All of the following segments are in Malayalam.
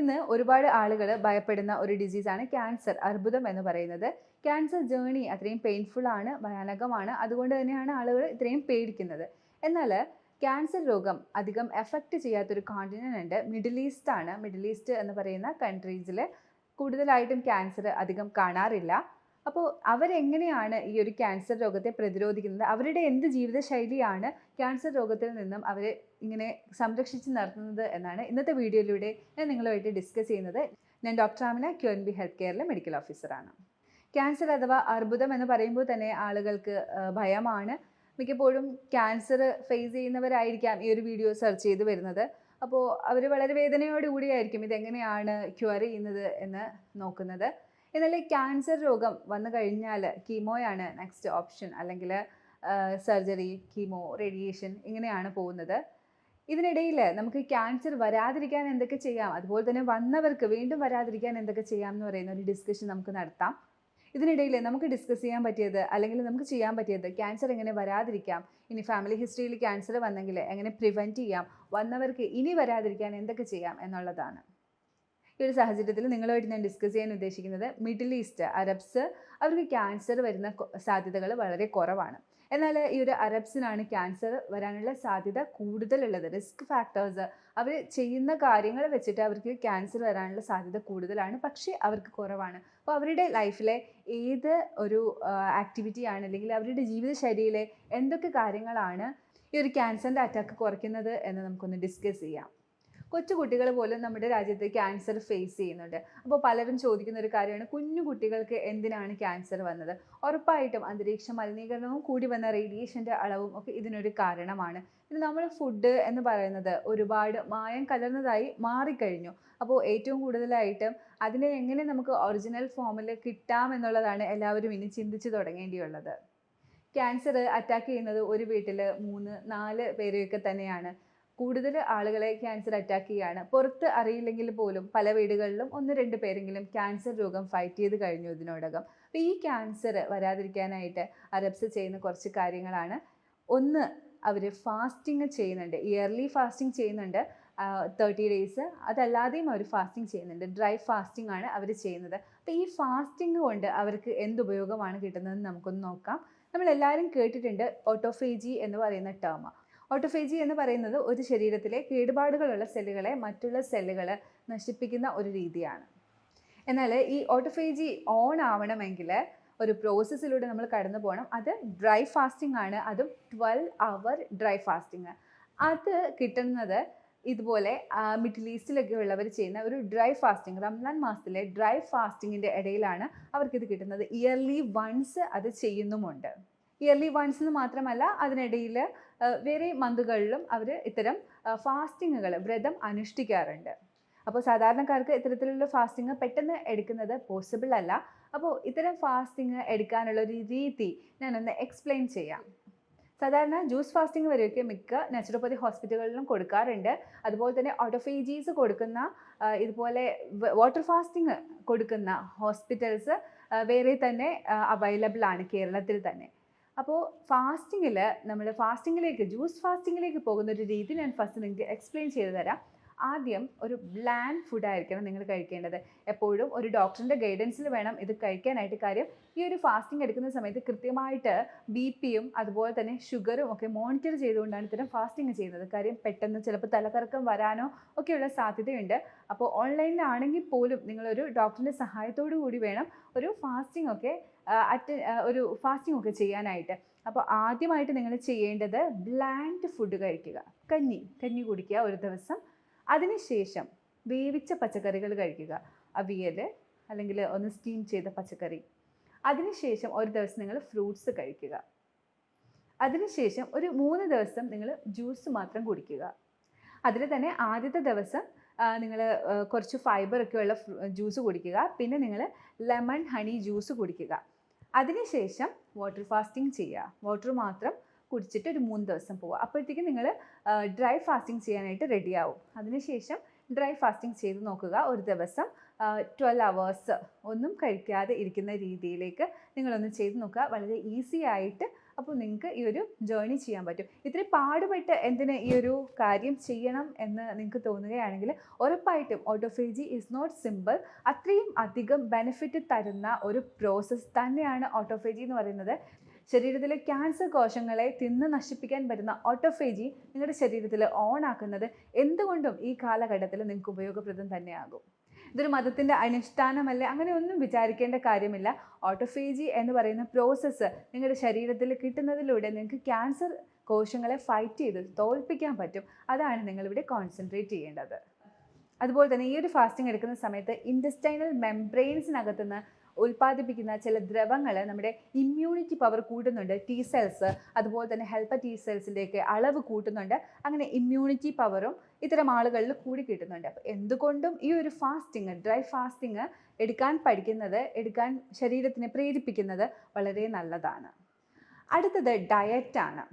ഇന്ന് ഒരുപാട് ആളുകൾ ഭയപ്പെടുന്ന ഒരു ഡിസീസാണ് ക്യാൻസർ, അർബുദം എന്ന് പറയുന്നത്. ക്യാൻസർ ജേർണി അത്രയും പെയിൻഫുൾ ആണ്, ഭയാനകമാണ്. അതുകൊണ്ട് തന്നെയാണ് ആളുകൾ ഇത്രയും പേടിക്കുന്നത്. എന്നാൽ ക്യാൻസർ രോഗം അധികം എഫക്റ്റ് ചെയ്യാത്തൊരു കോണ്ടിനെൻ്റ് ഉണ്ട്, മിഡിൽ ഈസ്റ്റ് ആണ്. മിഡിൽ ഈസ്റ്റ് എന്ന് പറയുന്ന കൺട്രീസിൽ കൂടുതലായിട്ടും ക്യാൻസർ അധികം കാണാറില്ല. അപ്പോൾ അവരെങ്ങനെയാണ് ഈ ഒരു ക്യാൻസർ രോഗത്തെ പ്രതിരോധിക്കുന്നത്? അവരുടെ എന്ത് ജീവിതശൈലിയാണ് ക്യാൻസർ രോഗത്തിൽ നിന്നും അവരെ ഇങ്ങനെ സംരക്ഷിച്ച് നിർത്തുന്നത് എന്നാണ് ഇന്നത്തെ വീഡിയോയിലൂടെ ഞാൻ നിങ്ങളുമായിട്ട് ഡിസ്കസ് ചെയ്യുന്നത്. ഞാൻ ഡോക്ടർ ആമിന, QNB ഹെൽത്ത് കെയറിലെ മെഡിക്കൽ ഓഫീസറാണ്. ക്യാൻസർ അഥവാ അർബുദം എന്ന് പറയുമ്പോൾ തന്നെ ആളുകൾക്ക് ഭയമാണ്. മിക്കപ്പോഴും ക്യാൻസർ ഫേസ് ചെയ്യുന്നവരായിരിക്കാം ഈ ഒരു വീഡിയോ സെർച്ച് ചെയ്ത് വരുന്നത്. അപ്പോൾ അവർ വളരെ വേദനയോടുകൂടിയായിരിക്കും ഇതെങ്ങനെയാണ് ക്യൂർ ചെയ്യുന്നത് എന്ന് നോക്കുന്നത്. എന്നാൽ ക്യാൻസർ രോഗം വന്നു കഴിഞ്ഞാൽ കീമോയാണ് നെക്സ്റ്റ് ഓപ്ഷൻ, അല്ലെങ്കിൽ സർജറി, കീമോ, റേഡിയേഷൻ ഇങ്ങനെയാണ് പോകുന്നത്. ഇതിനിടയിൽ നമുക്ക് ക്യാൻസർ വരാതിരിക്കാൻ എന്തൊക്കെ ചെയ്യാം, അതുപോലെ തന്നെ വന്നവർക്ക് വീണ്ടും വരാതിരിക്കാൻ എന്തൊക്കെ ചെയ്യാം എന്ന് പറയുന്ന ഒരു ഡിസ്കഷൻ നമുക്ക് നടത്താം. ഇതിനിടയിൽ നമുക്ക് ഡിസ്കസ് ചെയ്യാൻ പറ്റിയത്, അല്ലെങ്കിൽ നമുക്ക് ചെയ്യാൻ പറ്റിയത്, ക്യാൻസർ എങ്ങനെ വരാതിരിക്കാം, ഇനി ഫാമിലി ഹിസ്റ്ററിയിൽ ക്യാൻസർ വന്നെങ്കിൽ എങ്ങനെ പ്രിവെൻറ്റ് ചെയ്യാം, വന്നവർക്ക് ഇനി വരാതിരിക്കാൻ എന്തൊക്കെ ചെയ്യാം എന്നുള്ളതാണ്. ഈ ഒരു സാഹചര്യത്തിൽ നിങ്ങളുമായിട്ട് ഞാൻ ഡിസ്കസ് ചെയ്യാൻ ഉദ്ദേശിക്കുന്നത് മിഡിൽ ഈസ്റ്റ് അറബ്സ്, അവർക്ക് ക്യാൻസർ വരുന്ന സാധ്യതകൾ വളരെ കുറവാണ്. എന്നാൽ ഈ ഒരു അറബ്സിനാണ് ക്യാൻസർ വരാനുള്ള സാധ്യത കൂടുതലുള്ളത്. റിസ്ക് ഫാക്ടേഴ്സ്, അവർ ചെയ്യുന്ന കാര്യങ്ങൾ വെച്ചിട്ട് അവർക്ക് ക്യാൻസർ വരാനുള്ള സാധ്യത കൂടുതലാണ്, പക്ഷേ അവർക്ക് കുറവാണ്. അപ്പോൾ അവരുടെ ലൈഫിലെ ഏത് ഒരു ആക്ടിവിറ്റിയാണ്, അല്ലെങ്കിൽ അവരുടെ ജീവിതശൈലിയിലെ എന്തൊക്കെ കാര്യങ്ങളാണ് ഈ ഒരു ക്യാൻസറിൻ്റെ അറ്റാക്ക് കുറയ്ക്കുന്നത് എന്ന് നമുക്കൊന്ന് ഡിസ്കസ് ചെയ്യാം. കൊച്ചു കുട്ടികൾ പോലും നമ്മുടെ രാജ്യത്ത് ക്യാൻസർ ഫേസ് ചെയ്യുന്നുണ്ട്. അപ്പോൾ പലരും ചോദിക്കുന്ന ഒരു കാര്യമാണ്, കുഞ്ഞു കുട്ടികൾക്ക് എന്തിനാണ് ക്യാൻസർ വന്നത്? ഉറപ്പായിട്ടും അന്തരീക്ഷ മലിനീകരണവും കൂടി വന്ന റേഡിയേഷൻ്റെ അളവും ഒക്കെ ഇതിനൊരു കാരണമാണ്. പിന്നെ നമ്മൾ ഫുഡ് എന്ന് പറയുന്നത് ഒരുപാട് മായം കലർന്നതായി മാറിക്കഴിഞ്ഞു. അപ്പോൾ ഏറ്റവും കൂടുതലായിട്ടും അതിനെ എങ്ങനെ നമുക്ക് ഒറിജിനൽ ഫോമിൽ കിട്ടാം എന്നുള്ളതാണ് എല്ലാവരും ഇനി ചിന്തിച്ച് തുടങ്ങേണ്ടിയുള്ളത്. ക്യാൻസർ അറ്റാക്ക് ചെയ്യുന്നത് ഒരു വീട്ടിൽ 3-4 പേരെയൊക്കെ തന്നെയാണ്. കൂടുതൽ ആളുകളെ ക്യാൻസർ അറ്റാക്ക് ചെയ്യുകയാണ്. പുറത്ത് അറിയില്ലെങ്കിൽ പോലും പല വീടുകളിലും 1-2 പേരെങ്കിലും ക്യാൻസർ രോഗം ഫൈറ്റ് ചെയ്ത് കഴിഞ്ഞു ഇതിനോടകം. അപ്പോൾ ഈ ക്യാൻസർ വരാതിരിക്കാനായിട്ട് അറബ്സ് ചെയ്യുന്ന കുറച്ച് കാര്യങ്ങളാണ്. ഒന്ന്, അവർ ഫാസ്റ്റിംഗ് ചെയ്യുന്നുണ്ട്, ഇയർലി ഫാസ്റ്റിംഗ് ചെയ്യുന്നുണ്ട്, 30 days. അതല്ലാതെയും അവർ ഫാസ്റ്റിംഗ് ചെയ്യുന്നുണ്ട്. ഡ്രൈ ഫാസ്റ്റിംഗ് ആണ് അവർ ചെയ്യുന്നത്. അപ്പോൾ ഈ ഫാസ്റ്റിംഗ് കൊണ്ട് അവർക്ക് എന്ത് ഉപയോഗമാണ് കിട്ടുന്നതെന്ന് നമുക്കൊന്ന് നോക്കാം. നമ്മളെല്ലാവരും കേട്ടിട്ടുണ്ട് ഓട്ടോഫേജി എന്ന് പറയുന്ന ടേം. ഓട്ടോഫേജി എന്ന് പറയുന്നത് ഒരു ശരീരത്തിലെ കേടുപാടുകളുള്ള സെല്ലുകളെ മറ്റുള്ള സെല്ലുകൾ നശിപ്പിക്കുന്ന ഒരു രീതിയാണ്. എന്നാൽ ഈ ഓട്ടോഫേജി ഓൺ ആവണമെങ്കിൽ ഒരു പ്രോസസ്സിലൂടെ നമ്മൾ കടന്നു പോകണം. അത് ഡ്രൈ ഫാസ്റ്റിംഗ് ആണ്, അതും 12 hour ഡ്രൈ ഫാസ്റ്റിംഗ്. അത് കിട്ടുന്നത് ഇതുപോലെ മിഡിൽ ഈസ്റ്റിലൊക്കെ ഉള്ളവർ ചെയ്യുന്ന ഒരു ഡ്രൈ ഫാസ്റ്റിംഗ്, റംസാൻ മാസത്തിലെ ഡ്രൈ ഫാസ്റ്റിങ്ങിൻ്റെ ഇടയിലാണ് അവർക്കിത് കിട്ടുന്നത്. ഇയർലി വൺസ് അത് ചെയ്യുന്നുമുണ്ട്. ഇയർലി വൺസ് എന്ന് മാത്രമല്ല, അതിനിടയിൽ വേറെ മന്തുകളിലും അവർ ഇത്തരം ഫാസ്റ്റിങ്ങുകൾ, വ്രതം അനുഷ്ഠിക്കാറുണ്ട്. അപ്പോൾ സാധാരണക്കാർക്ക് ഇത്തരത്തിലുള്ള ഫാസ്റ്റിംഗ് പെട്ടെന്ന് എടുക്കുന്നത് പോസിബിൾ അല്ല. അപ്പോൾ ഇത്തരം ഫാസ്റ്റിംഗ് എടുക്കാനുള്ള ഒരു രീതി ഞാനൊന്ന് എക്സ്പ്ലെയിൻ ചെയ്യാം. സാധാരണ ജ്യൂസ് ഫാസ്റ്റിംഗ് വരെയൊക്കെ മിക്ക നാച്ചുറോപ്പതി ഹോസ്പിറ്റലുകളിലും കൊടുക്കാറുണ്ട്. അതുപോലെ തന്നെ ഓട്ടോഫേജീസ് കൊടുക്കുന്ന, ഇതുപോലെ വാട്ടർ ഫാസ്റ്റിംഗ് കൊടുക്കുന്ന ഹോസ്പിറ്റൽസ് വേറെ തന്നെ അവൈലബിൾ ആണ് കേരളത്തിൽ തന്നെ. അപ്പോൾ ഫാസ്റ്റിങ്ങിൽ നമ്മൾ ജ്യൂസ് ഫാസ്റ്റിങ്ങിലേക്ക് പോകുന്ന ഒരു രീതി ഞാൻ ഫസ്റ്റ് നിങ്ങൾക്ക് എക്സ്പ്ലെയിൻ ചെയ്തു തരാം. ആദ്യം ഒരു ബ്ലാൻഡ് ഫുഡായിരിക്കണം നിങ്ങൾ കഴിക്കേണ്ടത്. എപ്പോഴും ഒരു ഡോക്ടറിൻ്റെ ഗൈഡൻസിൽ വേണം ഇത് കഴിക്കാനായിട്ട്. കാര്യം ഈ ഒരു ഫാസ്റ്റിംഗ് എടുക്കുന്ന സമയത്ത് കൃത്യമായിട്ട് BP-യും അതുപോലെ തന്നെ ഷുഗറും ഒക്കെ മോണിറ്റർ ചെയ്തുകൊണ്ടാണ് ഇത്തരം ഫാസ്റ്റിംഗ് ചെയ്യുന്നത്. കാര്യം പെട്ടെന്ന് ചിലപ്പോൾ തലകറക്കം വരാനോ ഒക്കെയുള്ള സാധ്യതയുണ്ട്. അപ്പോൾ ഓൺലൈനിലാണെങ്കിൽ പോലും നിങ്ങളൊരു ഡോക്ടറിൻ്റെ സഹായത്തോടു കൂടി വേണം ഒരു ഫാസ്റ്റിംഗ് ഒക്കെ ചെയ്യാനായിട്ട്. അപ്പോൾ ആദ്യമായിട്ട് നിങ്ങൾ ചെയ്യേണ്ടത് ബ്ലാൻഡ് ഫുഡ് കഴിക്കുക. കഞ്ഞി കുടിക്കുക ഒരു ദിവസം. അതിനുശേഷം വേവിച്ച പച്ചക്കറികൾ കഴിക്കുക, അവിയൽ അല്ലെങ്കിൽ ഒന്ന് സ്റ്റീം ചെയ്ത പച്ചക്കറി. അതിനുശേഷം ഒരു ദിവസം നിങ്ങൾ ഫ്രൂട്ട്സ് കഴിക്കുക. അതിനുശേഷം ഒരു 3 ദിവസം നിങ്ങൾ ജ്യൂസ് മാത്രം കുടിക്കുക. അതിൽ തന്നെ ആദ്യത്തെ ദിവസം നിങ്ങൾ കുറച്ച് ഫൈബറൊക്കെ ഉള്ള ജ്യൂസ് കുടിക്കുക. പിന്നെ നിങ്ങൾ ലെമൺ ഹണി ജ്യൂസ് കുടിക്കുക. അതിനുശേഷം വാട്ടർ ഫാസ്റ്റിംഗ് ചെയ്യുക. വാട്ടർ മാത്രം കുടിച്ചിട്ട് ഒരു 3 ദിവസം പോവുക. അപ്പോഴത്തേക്കും നിങ്ങൾ ഡ്രൈ ഫാസ്റ്റിംഗ് ചെയ്യാനായിട്ട് റെഡിയാവും. അതിനുശേഷം ഡ്രൈ ഫാസ്റ്റിംഗ് ചെയ്ത് നോക്കുക. ഒരു ദിവസം 12 hours ഒന്നും കഴിക്കാതെ ഇരിക്കുന്ന രീതിയിലേക്ക് നിങ്ങളൊന്ന് ചെയ്ത് നോക്കുക. വളരെ ഈസി ആയിട്ട് അപ്പോൾ നിങ്ങൾക്ക് ഈ ഒരു ജേർണി ചെയ്യാൻ പറ്റും. ഇത്തിരി പാടുപെട്ട് എന്തിന് ഈ ഒരു കാര്യം ചെയ്യണം എന്ന് നിങ്ങൾക്ക് തോന്നുകയാണെങ്കിൽ ഉറപ്പായിട്ടും ഓട്ടോഫേജി ഈസ് നോട്ട് സിമ്പിൾ. അത്രയും അധികം ബെനിഫിറ്റ് തരുന്ന ഒരു പ്രോസസ്സ് തന്നെയാണ് ഓട്ടോഫേജി എന്ന് പറയുന്നത്. ശരീരത്തിലെ ക്യാൻസർ കോശങ്ങളെ തിന്ന് നശിപ്പിക്കാൻ പറ്റുന്ന ഓട്ടോഫേജി നിങ്ങളുടെ ശരീരത്തിൽ ഓൺ ആക്കുന്നത് എന്തുകൊണ്ടും ഈ കാലഘട്ടത്തിൽ നിങ്ങൾക്ക് ഉപയോഗപ്രദം തന്നെയാകും. ഇതൊരു മതത്തിൻ്റെ അനുഷ്ഠാനമല്ല, അങ്ങനെ ഒന്നും വിചാരിക്കേണ്ട കാര്യമില്ല. ഓട്ടോഫേജി എന്ന് പറയുന്ന പ്രോസസ്സ് നിങ്ങളുടെ ശരീരത്തിൽ കിട്ടുന്നതിലൂടെ നിങ്ങൾക്ക് ക്യാൻസർ കോശങ്ങളെ ഫൈറ്റ് ചെയ്ത് തോൽപ്പിക്കാൻ പറ്റും. അതാണ് നിങ്ങളിവിടെ കോൺസെൻട്രേറ്റ് ചെയ്യേണ്ടത്. അതുപോലെ തന്നെ ഈ ഒരു ഫാസ്റ്റിംഗ് എടുക്കുന്ന സമയത്ത് ഇൻറ്റസ്റ്റൈനൽ മെംബ്രെയിൻസിനകത്തുനിന്ന് ഉൽപ്പാദിപ്പിക്കുന്ന ചില ദ്രവങ്ങൾ നമ്മുടെ ഇമ്മ്യൂണിറ്റി പവർ കൂട്ടുന്നുണ്ട്. ടി സെൽസ് അതുപോലെ തന്നെ ഹെൽപ്പർ ടി സെൽസിൻ്റെയൊക്കെ അളവ് കൂട്ടുന്നുണ്ട്. അങ്ങനെ ഇമ്മ്യൂണിറ്റി പവറും ഇത്തരം ആളുകളിൽ കൂടി കിട്ടുന്നുണ്ട്. അപ്പോൾ എന്തുകൊണ്ടും ഈ ഒരു ഫാസ്റ്റിംഗ്, ഡ്രൈ ഫാസ്റ്റിംഗ് എടുക്കാൻ ശരീരത്തിനെ പ്രേരിപ്പിക്കുന്നത് വളരെ നല്ലതാണ്. അടുത്തത് ഡയറ്റാണ്.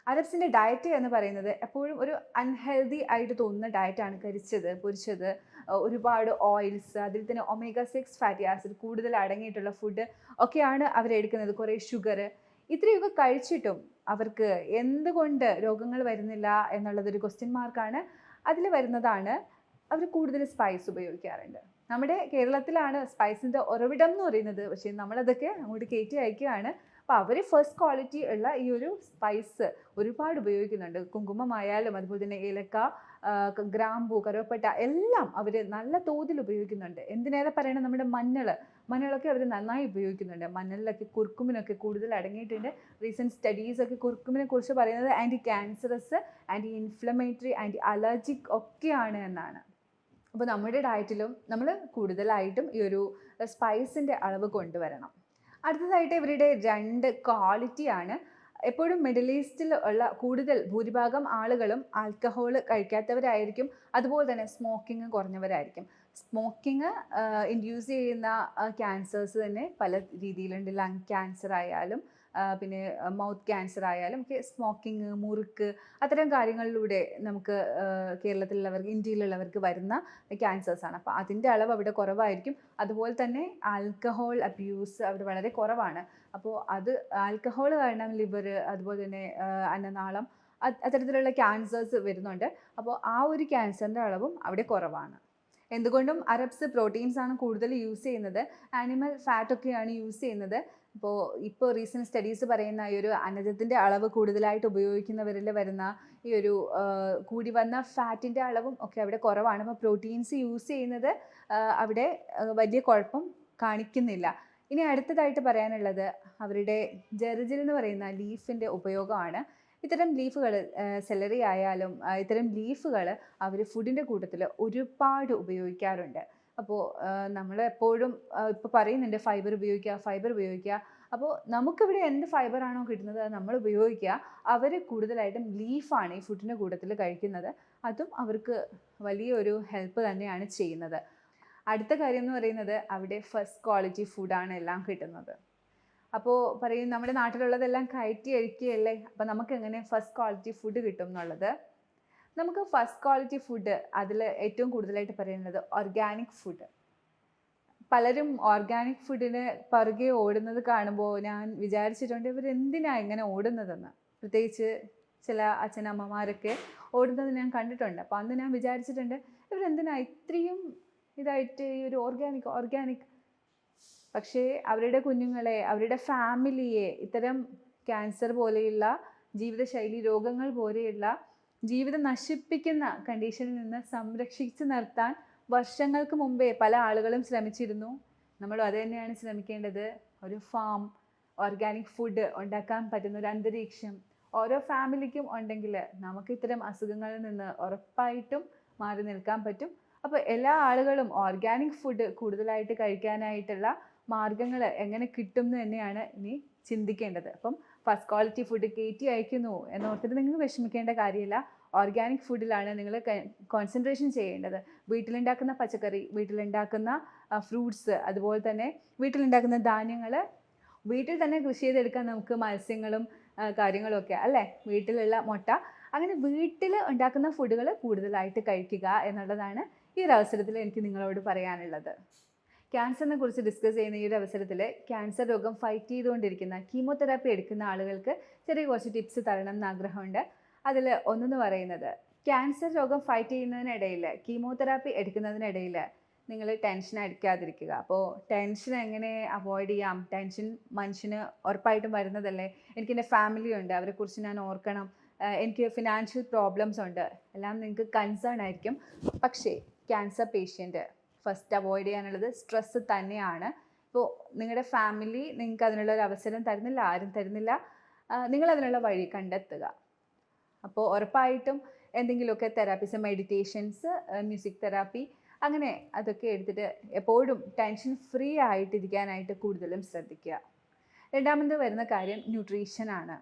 അറബ്സിൻ്റെ ഡയറ്റ് എന്ന് പറയുന്നത് എപ്പോഴും ഒരു അൺഹെൽത്തി ആയിട്ട് തോന്നുന്ന ഡയറ്റാണ്. കരിച്ചത്, പൊരിച്ചത്, ഒരുപാട് ഓയിൽസ്, അതിൽ തന്നെ omega-6 ഫാറ്റി ആസിഡ് കൂടുതൽ അടങ്ങിയിട്ടുള്ള ഫുഡ് ഒക്കെയാണ് അവരെടുക്കുന്നത്. കുറേ ഷുഗർ, ഇത്രയൊക്കെ കഴിച്ചിട്ടും അവർക്ക് എന്തുകൊണ്ട് രോഗങ്ങൾ വരുന്നില്ല എന്നുള്ളതൊരു ക്വസ്റ്റ്യൻ മാർക്കാണ്. അതിൽ വരുന്നതാണ് അവർ കൂടുതൽ സ്പൈസ് ഉപയോഗിക്കാറുണ്ട്. നമ്മുടെ കേരളത്തിലാണ് സ്പൈസിൻ്റെ ഉറവിടം എന്ന് പറയുന്നത്, പക്ഷേ നമ്മളതൊക്കെ അങ്ങോട്ട് കയറ്റി അയക്കുകയാണ്. അപ്പോൾ അവർ ഫസ്റ്റ് ക്വാളിറ്റി ഉള്ള ഈ ഒരു സ്പൈസ് ഒരുപാട് ഉപയോഗിക്കുന്നുണ്ട്. കുങ്കുമമായാലും അതുപോലെ തന്നെ ഏലക്ക, ഗ്രാമ്പൂ, കറുവപ്പട്ട എല്ലാം അവർ നല്ല തോതിൽ ഉപയോഗിക്കുന്നുണ്ട്. എന്തിനേറെ പറയണം, നമ്മുടെ മഞ്ഞളൊക്കെ അവർ നന്നായി ഉപയോഗിക്കുന്നുണ്ട്. മഞ്ഞളിലൊക്കെ കുർക്കുമിനൊക്കെ കൂടുതൽ അടങ്ങിയിട്ടുണ്ട്. റീസെൻറ്റ് സ്റ്റഡീസൊക്കെ കുർക്കുമിനെ കുറിച്ച് പറയുന്നത് anti cancerous, anti inflammatory, anti allergic ഒക്കെയാണ് എന്നാണ്. അപ്പോൾ നമ്മുടെ ഡയറ്റിലും നമ്മൾ കൂടുതലായിട്ടും ഈ ഒരു സ്പൈസിൻ്റെ അളവ് കൊണ്ടുവരണം. അടുത്തതായിട്ട് ഇവരുടെ 2 ക്വാളിറ്റിയാണ്. എപ്പോഴും മിഡിൽ ഈസ്റ്റിൽ ഉള്ള ഭൂരിഭാഗം ആളുകളും ആൽക്കഹോൾ കഴിക്കാത്തവരായിരിക്കും. അതുപോലെ തന്നെ സ്മോക്കിംഗ് കുറഞ്ഞവരായിരിക്കും. സ്മോക്കിംഗ് ഇൻഡ്യൂസ് ചെയ്യുന്ന ക്യാൻസേഴ്സ് തന്നെ പല രീതിയിലുണ്ട്. ലങ് ക്യാൻസർ ആയാലും പിന്നെ മൗത്ത് ക്യാൻസർ ആയാലും ഒക്കെ സ്മോക്കിംഗ്, മുറുക്ക്, അത്തരം കാര്യങ്ങളിലൂടെ നമുക്ക് കേരളത്തിലുള്ളവർക്ക്, ഇന്ത്യയിലുള്ളവർക്ക് വരുന്ന ക്യാൻസേഴ്സാണ്. അപ്പോൾ അതിൻ്റെ അളവ് അവിടെ കുറവായിരിക്കും. അതുപോലെ തന്നെ ആൽക്കഹോൾ അബ്യൂസ് അവിടെ വളരെ കുറവാണ്. അപ്പോൾ ആൽക്കഹോൾ കാരണം ലിവർ, അതുപോലെ തന്നെ അന്നനാളം, അത്തരത്തിലുള്ള ക്യാൻസേഴ്സ് വരുന്നുണ്ട്. അപ്പോൾ ആ ഒരു ക്യാൻസറിൻ്റെ അളവും അവിടെ കുറവാണ്. എന്തുകൊണ്ടും അറബ്സ് പ്രോട്ടീൻസ് ആണ് കൂടുതൽ യൂസ് ചെയ്യുന്നത്. ആനിമൽ ഫാറ്റൊക്കെയാണ് യൂസ് ചെയ്യുന്നത്. ഇപ്പോൾ റീസെൻറ്റ് സ്റ്റഡീസ് പറയുന്ന ഈ ഒരു അന്നജത്തിൻ്റെ അളവ് കൂടുതലായിട്ട് ഉപയോഗിക്കുന്നവരിൽ വരുന്ന ഈ ഒരു കൂടി വന്ന ഫാറ്റിൻ്റെ അളവും ഒക്കെ അവിടെ കുറവാണ്. അപ്പോൾ പ്രോട്ടീൻസ് യൂസ് ചെയ്യുന്നത് അവിടെ വലിയ കുഴപ്പം കാണിക്കുന്നില്ല. ഇനി അടുത്തതായിട്ട് പറയാനുള്ളത് അവരുടെ ജെർജിൽ എന്ന് പറയുന്ന ലീഫിൻ്റെ ഉപയോഗമാണ്. ഇത്തരം ലീഫുകൾ, സെലറി ആയാലും ഇത്തരം ലീഫുകൾ അവർ ഫുഡിൻ്റെ കൂട്ടത്തിൽ ഒരുപാട് ഉപയോഗിക്കാറുണ്ട്. അപ്പോൾ നമ്മൾ എപ്പോഴും ഇപ്പോൾ പറയുന്നുണ്ട് ഫൈബർ ഉപയോഗിക്കുക. അപ്പോൾ നമുക്കിവിടെ എന്ത് ഫൈബറാണോ കിട്ടുന്നത് അത് നമ്മൾ ഉപയോഗിക്കുക. അവർ കൂടുതലായിട്ടും ലീഫാണ് ഈ ഫുഡിൻ്റെ കൂട്ടത്തിൽ കഴിക്കുന്നത്. അതും അവർക്ക് വലിയൊരു ഹെൽപ്പ് തന്നെയാണ് ചെയ്യുന്നത്. അടുത്ത കാര്യം എന്ന് പറയുന്നത് അവിടെ ഫസ്റ്റ് ക്വാളിറ്റി ഫുഡാണ് എല്ലാം കിട്ടുന്നത്. അപ്പോൾ പറയും നമ്മുടെ നാട്ടിലുള്ളതെല്ലാം കയറ്റി അഴിക്കുകയല്ലേ, അപ്പോൾ നമുക്ക് എങ്ങനെ ഫസ്റ്റ് ക്വാളിറ്റി ഫുഡ് കിട്ടും എന്നുള്ളത്. നമുക്ക് ഫസ്റ്റ് ക്വാളിറ്റി ഫുഡ് അതിൽ ഏറ്റവും കൂടുതലായിട്ട് പറയുന്നത് ഓർഗാനിക് ഫുഡ്. പലരും ഓർഗാനിക് ഫുഡിന് പുറകെ ഓടുന്നത് കാണുമ്പോൾ ഞാൻ വിചാരിച്ചിട്ടുണ്ട് ഇവരെന്തിനാണ് ഇങ്ങനെ ഓടുന്നതെന്ന്. പ്രത്യേകിച്ച് ചില അച്ഛനമ്മമാരൊക്കെ ഓടുന്നത് ഞാൻ കണ്ടിട്ടുണ്ട്. അപ്പോൾ അന്ന് ഞാൻ വിചാരിച്ചിട്ടുണ്ട് ഇവരെന്തിനാണ് ഇത്രയും ഇതായിട്ട് ഈ ഒരു ഓർഗാനിക്. പക്ഷേ അവരുടെ കുഞ്ഞുങ്ങളെ, അവരുടെ ഫാമിലിയെ ഇത്തരം ക്യാൻസർ പോലെയുള്ള ജീവിതശൈലി രോഗങ്ങൾ പോലെയുള്ള ജീവിതം നശിപ്പിക്കുന്ന കണ്ടീഷനിൽ നിന്ന് സംരക്ഷിച്ച് നിർത്താൻ വർഷങ്ങൾക്ക് മുമ്പേ പല ആളുകളും ശ്രമിച്ചിരുന്നു. നമ്മളും അത് തന്നെയാണ് ശ്രമിക്കേണ്ടത്. ഒരു ഫാം, ഓർഗാനിക് ഫുഡ് ഉണ്ടാക്കാൻ പറ്റുന്ന ഒരു അന്തരീക്ഷം ഓരോ ഫാമിലിക്കും ഉണ്ടെങ്കിൽ നമുക്ക് ഇത്തരം അസുഖങ്ങളിൽ നിന്ന് ഉറപ്പായിട്ടും മാറി നിൽക്കാൻ പറ്റും. അപ്പോൾ എല്ലാ ആളുകളും ഓർഗാനിക് ഫുഡ് കൂടുതലായിട്ട് കഴിക്കാനായിട്ടുള്ള മാർഗങ്ങൾ എങ്ങനെ കിട്ടും എന്ന് തന്നെയാണ് ഇനി ചിന്തിക്കേണ്ടത്. അപ്പം ഫസ്റ്റ് ക്വാളിറ്റി ഫുഡ് കയറ്റി അയക്കുന്നു എന്നോർത്തിട്ട് നിങ്ങൾക്ക് വിഷമിക്കേണ്ട കാര്യമില്ല. ഓർഗാനിക് ഫുഡിലാണ് നിങ്ങൾ കോൺസെൻട്രേഷൻ ചെയ്യേണ്ടത്. വീട്ടിലുണ്ടാക്കുന്ന പച്ചക്കറി, വീട്ടിലുണ്ടാക്കുന്ന ഫ്രൂട്ട്സ്, അതുപോലെ തന്നെ വീട്ടിലുണ്ടാക്കുന്ന ധാന്യങ്ങൾ, വീട്ടിൽ തന്നെ കൃഷി ചെയ്തെടുക്കാൻ നമുക്ക് മത്സ്യങ്ങളും കാര്യങ്ങളും ഒക്കെ അല്ലേ, വീട്ടിലുള്ള മുട്ട, അങ്ങനെ വീട്ടിൽ ഉണ്ടാക്കുന്ന ഫുഡുകൾ കൂടുതലായിട്ട് കഴിക്കുക എന്നുള്ളതാണ് ഈ ഒരു അവസരത്തിൽ എനിക്ക് നിങ്ങളോട് പറയാനുള്ളത്. ക്യാൻസറിനെ കുറിച്ച് ഡിസ്കസ് ചെയ്യുന്ന ഈ ഒരു അവസരത്തിൽ ക്യാൻസർ രോഗം ഫൈറ്റ് ചെയ്തുകൊണ്ടിരിക്കുന്ന കീമോതെറാപ്പി എടുക്കുന്ന ആളുകൾക്ക് ചെറിയ കുറച്ച് ടിപ്സ് തരണം എന്ന് ആഗ്രഹമുണ്ട്. അതിൽ ഒന്നെന്ന് പറയുന്നത്, ക്യാൻസർ രോഗം ഫൈറ്റ് ചെയ്യുന്നതിനിടയിൽ കീമോതെറാപ്പി എടുക്കുന്നതിനിടയിൽ നിങ്ങൾ ടെൻഷൻ അടിക്കാതിരിക്കുക. അപ്പോൾ ടെൻഷൻ എങ്ങനെ അവോയ്ഡ് ചെയ്യാം? ടെൻഷൻ മനുഷ്യന് ഉറപ്പായിട്ടും വരുന്നതല്ലേ. എനിക്കെൻ്റെ ഫാമിലി ഉണ്ട്, അവരെക്കുറിച്ച് ഞാൻ ഓർക്കണം, എനിക്ക് ഫിനാൻഷ്യൽ പ്രോബ്ലംസ് ഉണ്ട്, എല്ലാം നിങ്ങൾക്ക് കൺസേൺ ആയിരിക്കും. പക്ഷേ ക്യാൻസർ പേഷ്യൻ്റ് ഫസ്റ്റ് അവോയ്ഡ് ചെയ്യാനുള്ളത് സ്ട്രെസ്സ് തന്നെയാണ്. ഇപ്പോൾ നിങ്ങളുടെ ഫാമിലി നിങ്ങൾക്ക് അതിനുള്ള ഒരു അവസരം തരുന്നില്ല, ആരും തരുന്നില്ല, നിങ്ങളതിനുള്ള വഴി കണ്ടെത്തുക. അപ്പോൾ ഉറപ്പായിട്ടും എന്തെങ്കിലുമൊക്കെ തെറാപ്പീസ്, മെഡിറ്റേഷൻസ്, മ്യൂസിക് തെറാപ്പി, അങ്ങനെ അതൊക്കെ എടുത്തിട്ട് എപ്പോഴും ടെൻഷൻ ഫ്രീ ആയിട്ടിരിക്കാനായിട്ട് കൂടുതലും ശ്രദ്ധിക്കുക. രണ്ടാമത് വരുന്ന കാര്യം ന്യൂട്രീഷനാണ്.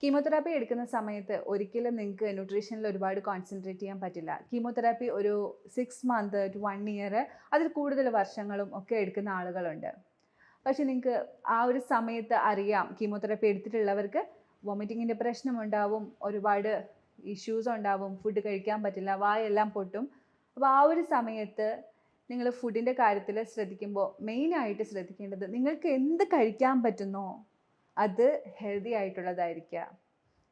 കീമോതെറാപ്പി എടുക്കുന്ന സമയത്ത് ഒരിക്കലും നിങ്ങൾക്ക് ന്യൂട്രീഷനിൽ ഒരുപാട് കോൺസെൻട്രേറ്റ് ചെയ്യാൻ പറ്റില്ല. കീമോതെറാപ്പി ഒരു 6 മന്ത് ടു 1 ഇയർ, അതിൽ കൂടുതൽ വർഷങ്ങളും ഒക്കെ എടുക്കുന്ന ആളുകളുണ്ട്. പക്ഷെ നിങ്ങൾക്ക് ആ ഒരു സമയത്ത് അറിയാം, കീമോതെറാപ്പി എടുത്തിട്ടുള്ളവർക്ക് വോമിറ്റിങ്ങിൻ്റെ പ്രശ്നമുണ്ടാവും, ഒരുപാട് ഇഷ്യൂസ് ഉണ്ടാവും, ഫുഡ് കഴിക്കാൻ പറ്റില്ല, വായെല്ലാം പൊട്ടും. അപ്പോൾ ആ ഒരു സമയത്ത് നിങ്ങൾ ഫുഡിൻ്റെ കാര്യത്തിൽ ശ്രദ്ധിക്കുമ്പോൾ മെയിനായിട്ട് ശ്രദ്ധിക്കേണ്ടത്, നിങ്ങൾക്ക് എന്ത് കഴിക്കാൻ പറ്റുന്നോ അത് ഹെൽത്തി ആയിട്ടുള്ളതായിരിക്കുക.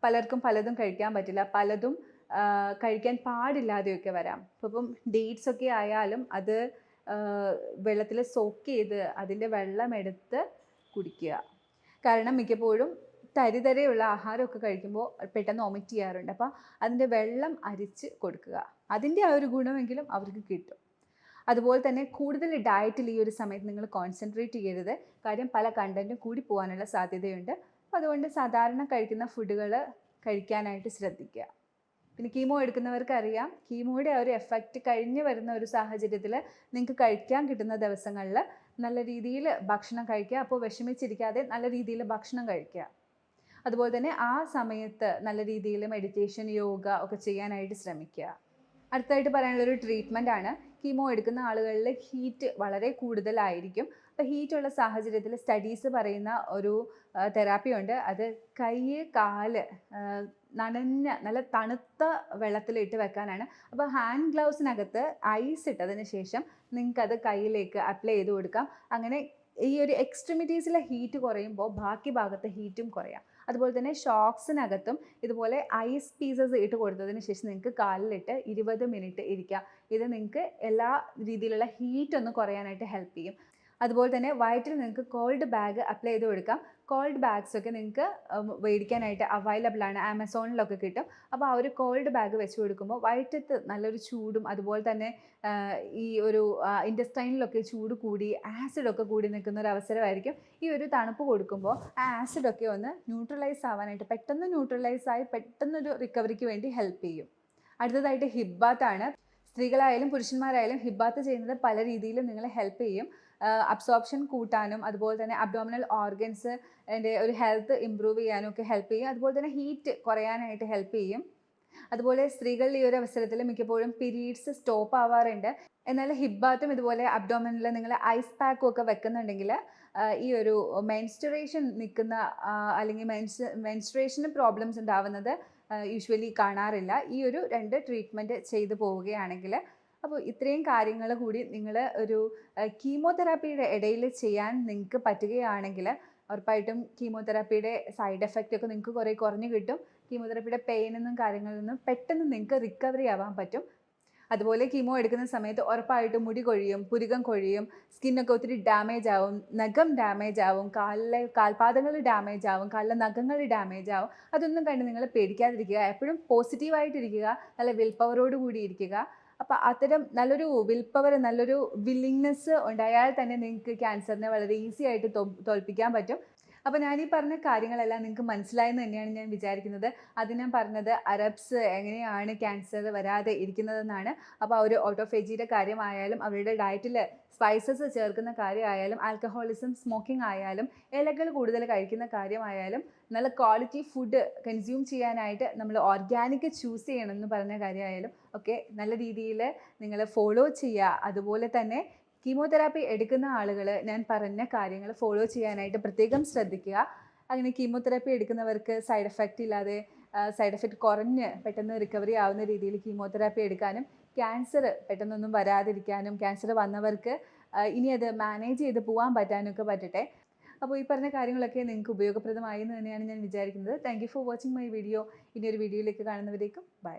പലർക്കും പലതും കഴിക്കാൻ പറ്റില്ല, പലതും കഴിക്കാൻ പാടില്ലാതെയൊക്കെ വരാം. ഇപ്പം ഡേറ്റ്സ് ഒക്കെ ആയാലും അത് വെള്ളത്തിൽ സോക്ക് ചെയ്ത് അതിൻ്റെ വെള്ളം എടുത്ത് കുടിക്കുക. കാരണം മിക്കപ്പോഴും തരിതരയുള്ള ആഹാരമൊക്കെ കഴിക്കുമ്പോൾ പെട്ടെന്ന് വൊമിറ്റ് ചെയ്യാറുണ്ട്. അപ്പോൾ അതിൻ്റെ വെള്ളം അരിച്ച് കൊടുക്കുക, അതിൻ്റെ ആ ഒരു ഗുണമെങ്കിലും അവർക്ക് കിട്ടും. അതുപോലെ തന്നെ കൂടുതൽ ഡയറ്റിൽ ഈ ഒരു സമയത്ത് നിങ്ങൾ കോൺസെൻട്രേറ്റ് ചെയ്യരുത്. കാര്യം പല കണ്ടൻറ്റും കൂടി പോകാനുള്ള സാധ്യതയുണ്ട്. അപ്പോൾ അതുകൊണ്ട് സാധാരണ കഴിക്കുന്ന ഫുഡുകൾ കഴിക്കാനായിട്ട് ശ്രദ്ധിക്കുക. പിന്നെ കീമോ എടുക്കുന്നവർക്ക് അറിയാം, കീമോയുടെ ആ ഒരു എഫക്റ്റ് കഴിഞ്ഞ് വരുന്ന ഒരു സാഹചര്യത്തിൽ നിങ്ങൾക്ക് കഴിക്കാൻ കിട്ടുന്ന ദിവസങ്ങളിൽ നല്ല രീതിയിൽ ഭക്ഷണം കഴിക്കുക. അപ്പോൾ വിഷമിച്ചിരിക്കാതെ നല്ല രീതിയിൽ ഭക്ഷണം കഴിക്കുക. അതുപോലെ തന്നെ ആ സമയത്ത് നല്ല രീതിയിൽ മെഡിറ്റേഷൻ, യോഗ ഒക്കെ ചെയ്യാനായിട്ട് ശ്രമിക്കുക. അടുത്തായിട്ട് പറയാനുള്ളൊരു ട്രീറ്റ്മെൻ്റ് ആണ്. കീമോ എടുക്കുന്ന ആളുകളിൽ ഹീറ്റ് വളരെ കൂടുതലായിരിക്കും. അപ്പോൾ ഹീറ്റുള്ള സാഹചര്യത്തിൽ സ്റ്റഡീസ് പറയുന്ന ഒരു തെറാപ്പി ഉണ്ട്. അത് കൈ, കാല് നനഞ്ഞ നല്ല തണുത്ത വെള്ളത്തിലിട്ട് വെക്കാനാണ്. അപ്പോൾ ഹാൻഡ് ഗ്ലൗസിനകത്ത് ഐസ് ഇട്ടതിന് ശേഷം നിങ്ങൾക്കത് കയ്യിലേക്ക് അപ്ലൈ ചെയ്ത് കൊടുക്കാം. അങ്ങനെ ഈ ഒരു എക്സ്ട്രിമിറ്റീസിലെ ഹീറ്റ് കുറയുമ്പോൾ ബാക്കി ഭാഗത്തെ ഹീറ്റും കുറയാം. അതുപോലെ തന്നെ ഷോക്സിനകത്തും ഇതുപോലെ ഐസ് പീസസ് ഇട്ട് കൊടുത്തതിന് ശേഷം നിങ്ങൾക്ക് കാലിലിട്ട് 20 മിനിറ്റ് ഇരിക്കാം. ഇത് നിങ്ങൾക്ക് എല്ലാ രീതിയിലുള്ള ഹീറ്റ് ഒന്ന് കുറയാനായിട്ട് ഹെൽപ്പ് ചെയ്യും. അതുപോലെ തന്നെ വയറ്റിൽ നിങ്ങൾക്ക് കോൾഡ് ബാഗ് അപ്ലൈ ചെയ്ത് കൊടുക്കാം. കോൾഡ് ബാഗ്സ് ഒക്കെ നിങ്ങൾക്ക് മേടിക്കാനായിട്ട് അവൈലബിൾ ആണ്, ആമസോണിലൊക്കെ കിട്ടും. അപ്പോൾ ആ ഒരു കോൾഡ് ബാഗ് വെച്ച് കൊടുക്കുമ്പോൾ വയറ്റത്ത് നല്ലൊരു ചൂടും അതുപോലെ തന്നെ ഈ ഒരു ഇൻറ്റസ്റ്റൈനിലൊക്കെ ചൂട് കൂടി ആസിഡൊക്കെ കൂടി നിൽക്കുന്ന ഒരു അവസരമായിരിക്കും. ഈ ഒരു തണുപ്പ് കൊടുക്കുമ്പോൾ ആ ആസിഡൊക്കെ ഒന്ന് ന്യൂട്രലൈസ് ആവാനായിട്ട്, പെട്ടെന്ന് ന്യൂട്രലൈസ് ആയി പെട്ടെന്നൊരു റിക്കവറിക്ക് വേണ്ടി ഹെൽപ്പ് ചെയ്യും. അടുത്തതായിട്ട് ഹിപ്പ് ബാത്താണ്. സ്ത്രീകളായാലും പുരുഷന്മാരായാലും ഹിപ്പ് ബാത്ത് ചെയ്യുന്നത് പല രീതിയിലും നിങ്ങളെ ഹെൽപ്പ് ചെയ്യും. അബ്സോർപ്ഷൻ കൂട്ടാനും അതുപോലെ തന്നെ അബ്ഡോമിനൽ ഓർഗൻസ് ഒരു ഹെൽത്ത് ഇമ്പ്രൂവ് ചെയ്യാനും ഒക്കെ ഹെൽപ്പ് ചെയ്യും. അതുപോലെ തന്നെ ഹീറ്റ് കുറയാനായിട്ട് ഹെൽപ്പ് ചെയ്യും. അതുപോലെ സ്ത്രീകളിൽ ഈ ഒരു അവസരത്തിൽ മിക്കപ്പോഴും പീരീഡ്സ് സ്റ്റോപ്പ് ആവാറുണ്ട്. എന്നാൽ ഹിപ്പ് ബാത്തും ഇതുപോലെ അബ്ഡോമിനിൽ നിങ്ങൾ ഐസ് പാക്കും ഒക്കെ വെക്കുന്നുണ്ടെങ്കിൽ ഈ ഒരു മെൻസ്റ്റുറേഷൻ നിൽക്കുന്ന അല്ലെങ്കിൽ മെൻസ്റ്റുറേഷന് പ്രോബ്ലംസ് ഉണ്ടാവുന്നത് യൂഷ്വലി കാണാറില്ല ഈ ഒരു 2 ട്രീറ്റ്മെൻറ്റ് ചെയ്തു പോവുകയാണെങ്കിൽ. അപ്പോൾ ഇത്രയും കാര്യങ്ങൾ കൂടി നിങ്ങൾ ഒരു കീമോതെറാപ്പിയുടെ ഇടയിൽ ചെയ്യാൻ നിങ്ങൾക്ക് പറ്റുകയാണെങ്കിൽ ഉറപ്പായിട്ടും കീമോതെറാപ്പിയുടെ സൈഡ് എഫക്റ്റ് ഒക്കെ നിങ്ങൾക്ക് കുറേ കുറഞ്ഞു കിട്ടും. കീമോതെറാപ്പിയുടെ പെയിനൊന്നും കാര്യങ്ങളിൽ നിന്നും പെട്ടെന്ന് നിങ്ങൾക്ക് റിക്കവറി ആവാൻ പറ്റും. അതുപോലെ കീമോ എടുക്കുന്ന സമയത്ത് ഉറപ്പായിട്ടും മുടി കൊഴിയും, പുരുകം കൊഴിയും, സ്കിന്നൊക്കെ ഒത്തിരി ഡാമേജ് ആവും, നഖം ഡാമേജ് ആവും, കാൽപാദങ്ങൾ ഡാമേജ് ആവും, കാലിലെ നഖങ്ങൾ ഡാമേജ് ആവും. അതൊന്നും കണ്ട് നിങ്ങൾ പേടിക്കാതിരിക്കുക. എപ്പോഴും പോസിറ്റീവായിട്ടിരിക്കുക, നല്ല വിൽ പവറോട് കൂടി ഇരിക്കുക. അപ്പോൾ അത്തരം നല്ലൊരു വിൽ പവർ, നല്ലൊരു വില്ലിങ്നെസ് ഉണ്ടായാൽ തന്നെ നിങ്ങൾക്ക് ക്യാൻസറിനെ വളരെ ഈസി ആയിട്ട് തോൽപ്പിക്കാൻ പറ്റും. അപ്പോൾ ഞാൻ ഈ പറഞ്ഞ കാര്യങ്ങളെല്ലാം നിങ്ങൾക്ക് മനസ്സിലായെന്ന് തന്നെയാണ് ഞാൻ വിചാരിക്കുന്നത്. അത് ഞാൻ പറഞ്ഞത് അറബ്സ് എങ്ങനെയാണ് ക്യാൻസർ വരാതെ ഇരിക്കുന്നതെന്നാണ്. അപ്പോൾ ഒരു ഓട്ടോഫേജിയുടെ കാര്യമായാലും അവരുടെ ഡയറ്റിൽ സ്പൈസസ് ചേർക്കുന്ന കാര്യമായാലും ആൽക്കഹോളിസം, സ്മോക്കിംഗ് ആയാലും ഇലകൾ കൂടുതൽ കഴിക്കുന്ന കാര്യമായാലും നല്ല ക്വാളിറ്റി ഫുഡ് കൺസ്യൂം ചെയ്യാനായിട്ട് നമ്മൾ ഓർഗാനിക് ചൂസ് ചെയ്യണമെന്ന് പറഞ്ഞ കാര്യമായാലും ഒക്കെ നല്ല രീതിയിൽ നിങ്ങൾ ഫോളോ ചെയ്യുക. അതുപോലെ തന്നെ കീമോതെറാപ്പി എടുക്കുന്ന ആളുകൾ ഞാൻ പറഞ്ഞ കാര്യങ്ങൾ ഫോളോ ചെയ്യാനായിട്ട് പ്രത്യേകം ശ്രദ്ധിക്കുക. അങ്ങനെ കീമോതെറാപ്പി എടുക്കുന്നവർക്ക് സൈഡ് എഫക്റ്റ് ഇല്ലാതെ, സൈഡ് എഫക്റ്റ് കുറഞ്ഞ് പെട്ടെന്ന് റിക്കവറി ആവുന്ന രീതിയിൽ കീമോതെറാപ്പി എടുക്കാനും ക്യാൻസർ പെട്ടെന്നൊന്നും വരാതിരിക്കാനും ക്യാൻസർ വന്നവർക്ക് ഇനി അത് മാനേജ് ചെയ്ത് പോകാൻ പറ്റാനൊക്കെ പറ്റട്ടെ. അപ്പോൾ ഈ പറഞ്ഞ കാര്യങ്ങളൊക്കെ നിങ്ങൾക്ക് ഉപയോഗപ്രദമായി എന്ന് തന്നെയാണ് ഞാൻ വിചാരിക്കുന്നത്. Thank you for watching my video. ഇനി ഒരു വീഡിയോയിലേക്ക് കാണുന്നവരേക്കും ബൈ.